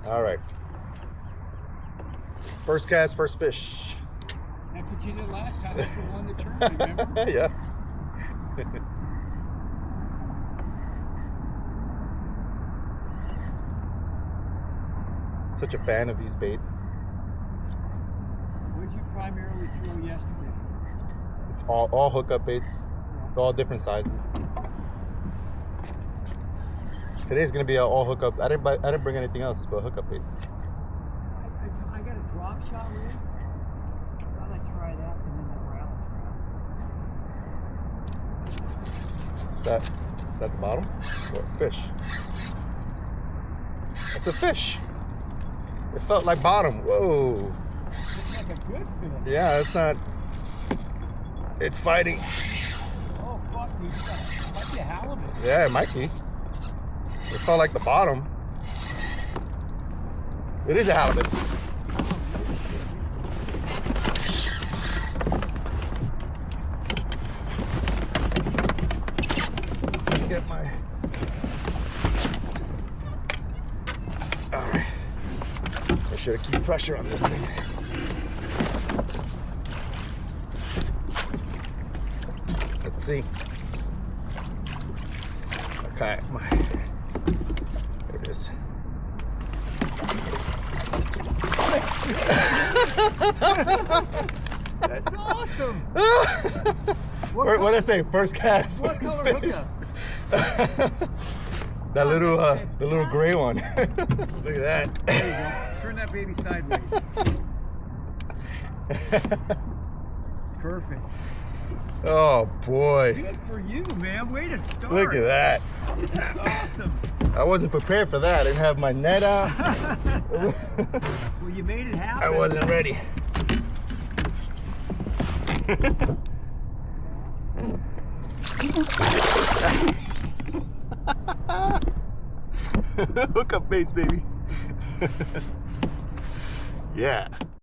All right. First cast, first fish. That's what you did last time. That's the one that turned, remember? Yeah. Such a fan of these baits. What did you primarily throw yesterday? It's all hookup baits, all different sizes. Today's gonna be all hookup. I didn't bring anything else but hookup baits. I got a drop shot rig. Thought I'd try that and then the rattle trap. Is that the bottom? What fish? That's a fish. It felt like bottom. Whoa. Looks like a good fish. Yeah, it's not. It's fighting. Oh fuck, dude! It might be a halibut. Yeah, it might be. It felt like the bottom. It is a halibut. Get my. All right. I should keep pressure on this thing. Let's see. Okay, there it is. That's awesome. What did I say? First cast. What First color fish. hookup? That little, the little gray one. Look at that. There you go. Turn that baby sideways. Perfect. Oh boy. Good for you, man. Way to start. Look at that. That's awesome. I wasn't prepared for that. I didn't have my net out. Well, you made it happen. I wasn't ready. Hookup baits, baby. Yeah.